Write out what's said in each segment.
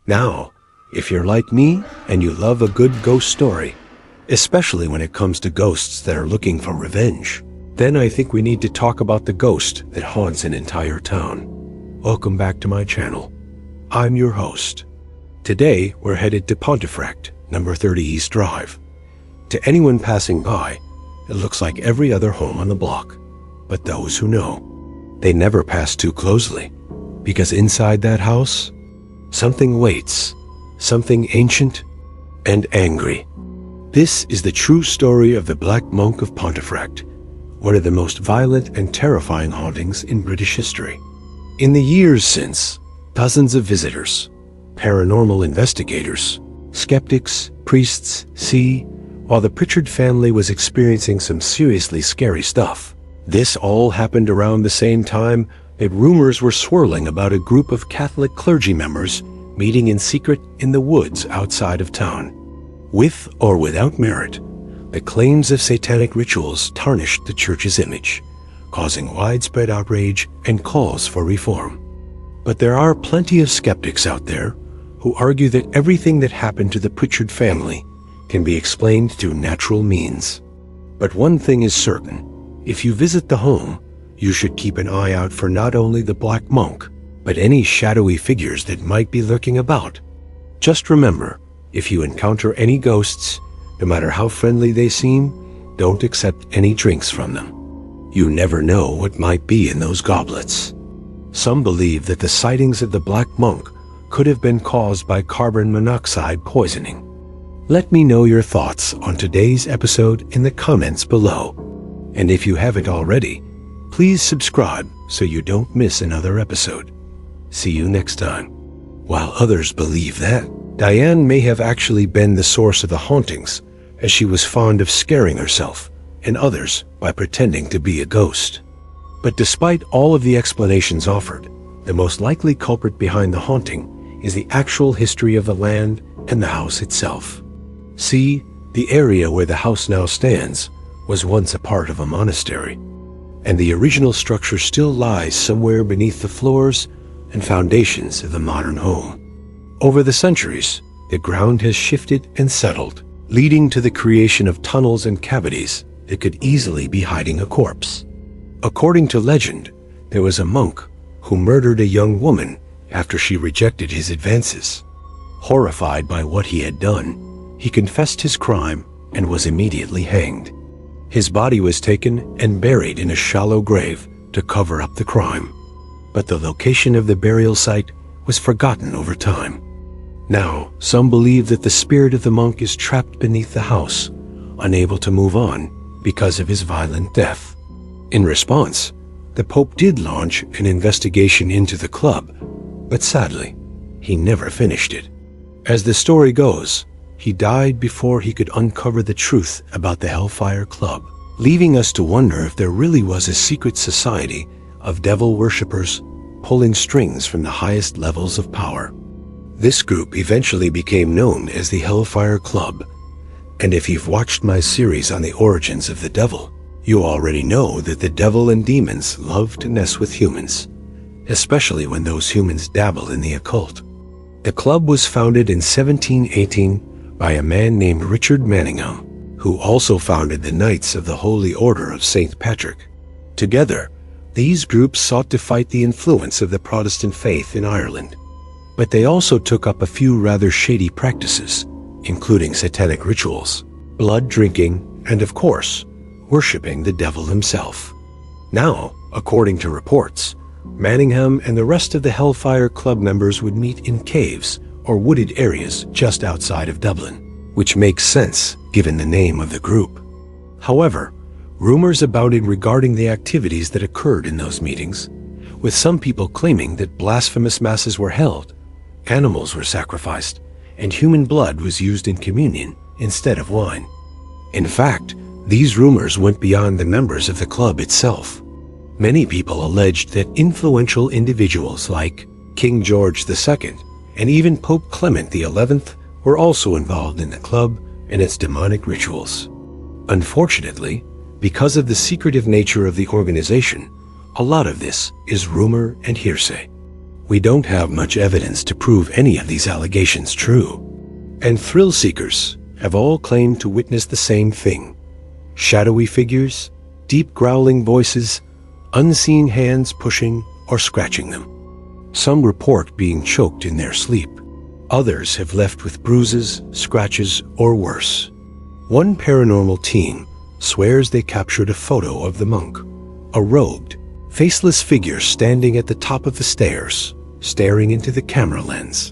Now, if you're like me and you love a good ghost story, especially when it comes to ghosts that are looking for revenge, then I think we need to talk about the ghost that haunts an entire town. Welcome back to my channel. I'm your host. Today, we're headed to Pontefract, number 30 East Drive. To anyone passing by, it looks like every other home on the block. But those who know, they never pass too closely, because inside that house, something waits, something ancient and angry. This is the true story of the Black Monk of Pontefract, one of the most violent and terrifying hauntings in British history. In the years since, dozens of visitors, paranormal investigators, skeptics, priests, while the Pritchard family was experiencing some seriously scary stuff. This all happened around the same time that rumors were swirling about a group of Catholic clergy members meeting in secret in the woods outside of town. With or without merit, the claims of satanic rituals tarnished the church's image, causing widespread outrage and calls for reform. But there are plenty of skeptics out there who argue that everything that happened to the Pritchard family can be explained through natural means. But one thing is certain: if you visit the home, you should keep an eye out for not only the Black Monk, but any shadowy figures that might be lurking about. Just remember, if you encounter any ghosts, no matter how friendly they seem, don't accept any drinks from them. You never know what might be in those goblets. Some believe that the sightings of the Black Monk could have been caused by carbon monoxide poisoning. Let me know your thoughts on today's episode in the comments below. And if you haven't already, please subscribe so you don't miss another episode. See you next time. While others believe that Diane may have actually been the source of the hauntings, as she was fond of scaring herself and others by pretending to be a ghost. But despite all of the explanations offered, the most likely culprit behind the haunting is the actual history of the land and the house itself. See, the area where the house now stands was once a part of a monastery, and the original structure still lies somewhere beneath the floors and foundations of the modern home. Over the centuries, the ground has shifted and settled, leading to the creation of tunnels and cavities that could easily be hiding a corpse. According to legend, there was a monk who murdered a young woman after she rejected his advances. Horrified by what he had done, he confessed his crime and was immediately hanged. His body was taken and buried in a shallow grave to cover up the crime. But the location of the burial site was forgotten over time. Now, some believe that the spirit of the monk is trapped beneath the house, unable to move on because of his violent death. In response, the Pope did launch an investigation into the club, but sadly, he never finished it. As the story goes, he died before he could uncover the truth about the Hellfire Club, leaving us to wonder if there really was a secret society of devil worshippers pulling strings from the highest levels of power. This group eventually became known as the Hellfire Club, and if you've watched my series on the origins of the devil, you already know that the devil and demons love to mess with humans, especially when those humans dabble in the occult. The club was founded in 1718 by a man named Richard Manningham, who also founded the Knights of the Holy Order of St. Patrick. Together, these groups sought to fight the influence of the Protestant faith in Ireland. But they also took up a few rather shady practices, including satanic rituals, blood drinking, and of course, worshipping the devil himself. Now, according to reports, Manningham and the rest of the Hellfire Club members would meet in caves or wooded areas just outside of Dublin, which makes sense given the name of the group. However, rumors abounded regarding the activities that occurred in those meetings, with some people claiming that blasphemous masses were held, animals were sacrificed, and human blood was used in communion instead of wine. In fact, these rumors went beyond the members of the club itself. Many people alleged that influential individuals like King George II and even Pope Clement XI were also involved in the club and its demonic rituals. Unfortunately, because of the secretive nature of the organization, a lot of this is rumor and hearsay. We don't have much evidence to prove any of these allegations true. And thrill seekers have all claimed to witness the same thing. Shadowy figures, deep growling voices, unseen hands pushing or scratching them. Some report being choked in their sleep. Others have left with bruises, scratches, or worse. One paranormal team swears they captured a photo of the monk, a robed, faceless figure standing at the top of the stairs, staring into the camera lens.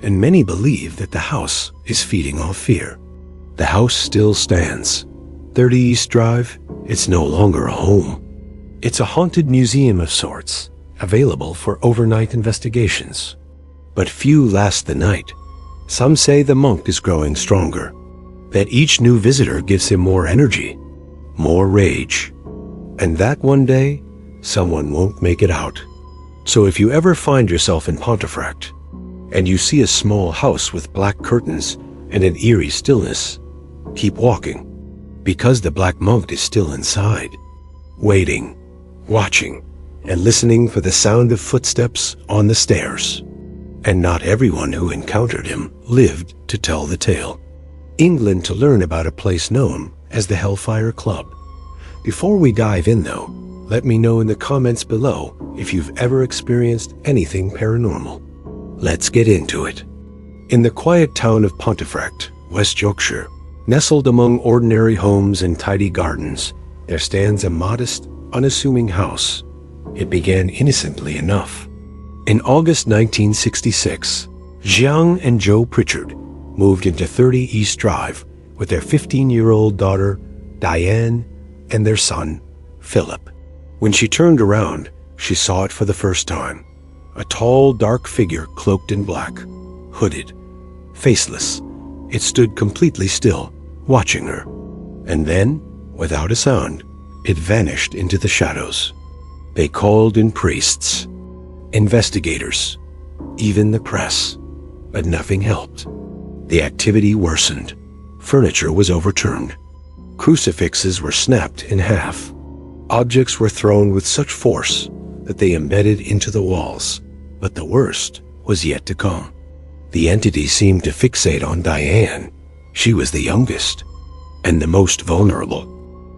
And many believe that the house is feeding off fear. The house still stands. 30 East Drive, it's no longer a home. It's a haunted museum of sorts, available for overnight investigations. But few last the night. Some say the monk is growing stronger, that each new visitor gives him more energy, more rage, and that one day, someone won't make it out. So if you ever find yourself in Pontefract, and you see a small house with black curtains and an eerie stillness, keep walking, because the Black Monk is still inside, waiting, watching, and listening for the sound of footsteps on the stairs. And not everyone who encountered him lived to tell the tale. England to learn about a place known as the Hellfire Club. Before we dive in though, let me know in the comments below if you've ever experienced anything paranormal. Let's get into it. In the quiet town of Pontefract, West Yorkshire, nestled among ordinary homes and tidy gardens, there stands a modest, unassuming house. It began innocently enough. In August 1966, Jiang and Joe Pritchard moved into 30 East Drive with their 15-year-old daughter, Diane, and their son, Philip. When she turned around, she saw it for the first time. A tall, dark figure cloaked in black, hooded, faceless. It stood completely still, watching her. And then, without a sound, it vanished into the shadows. They called in priests, investigators, even the press, but nothing helped. The activity worsened. Furniture was overturned. Crucifixes were snapped in half. Objects were thrown with such force that they embedded into the walls. But the worst was yet to come. The entity seemed to fixate on Diane. She was the youngest and the most vulnerable.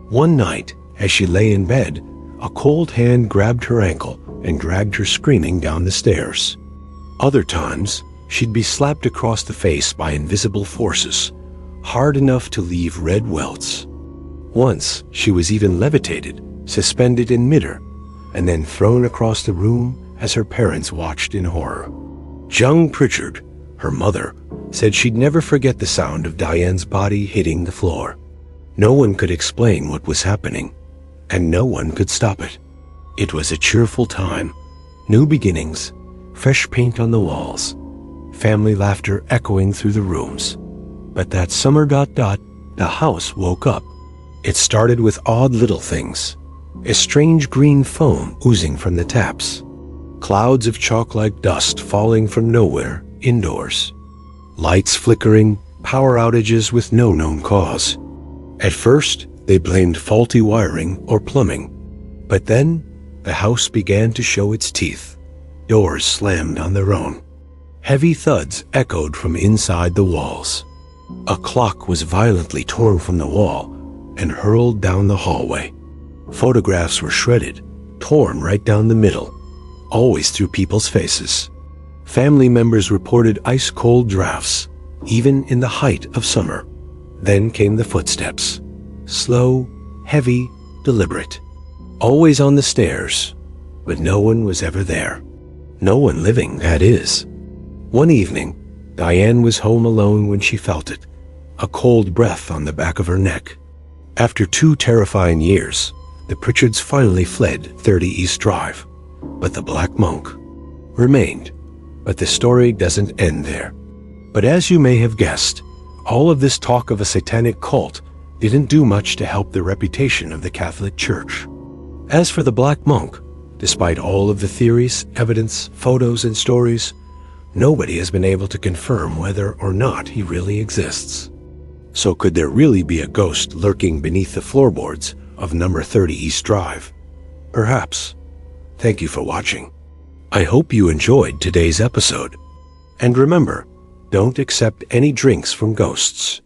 One night, as she lay in bed, a cold hand grabbed her ankle and dragged her screaming down the stairs. Other times, she'd be slapped across the face by invisible forces, hard enough to leave red welts. Once, she was even levitated, suspended in midair, and then thrown across the room as her parents watched in horror. Jiang Pritchard, her mother, said she'd never forget the sound of Diane's body hitting the floor. No one could explain what was happening, and no one could stop it. It was a cheerful time, new beginnings, fresh paint on the walls, family laughter echoing through the rooms. But that summer ... the house woke up. It started with odd little things. A strange green foam oozing from the taps. Clouds of chalk-like dust falling from nowhere indoors. Lights flickering, power outages with no known cause. At first, they blamed faulty wiring or plumbing. But then, the house began to show its teeth. Doors slammed on their own. Heavy thuds echoed from inside the walls. A clock was violently torn from the wall and hurled down the hallway. Photographs were shredded, torn right down the middle, always through people's faces. Family members reported ice-cold drafts, even in the height of summer. Then came the footsteps. Slow, heavy, deliberate. Always on the stairs, but no one was ever there. No one living, that is. One evening, Diane was home alone when she felt it, a cold breath on the back of her neck. After 2 terrifying years, the Pritchards finally fled 30 East Drive, but the Black Monk remained. But the story doesn't end there. But as you may have guessed, all of this talk of a satanic cult didn't do much to help the reputation of the Catholic Church. As for the Black Monk, despite all of the theories, evidence, photos, and stories, nobody has been able to confirm whether or not he really exists. So could there really be a ghost lurking beneath the floorboards of number 30 East Drive? Perhaps. Thank you for watching. I hope you enjoyed today's episode. And remember, don't accept any drinks from ghosts.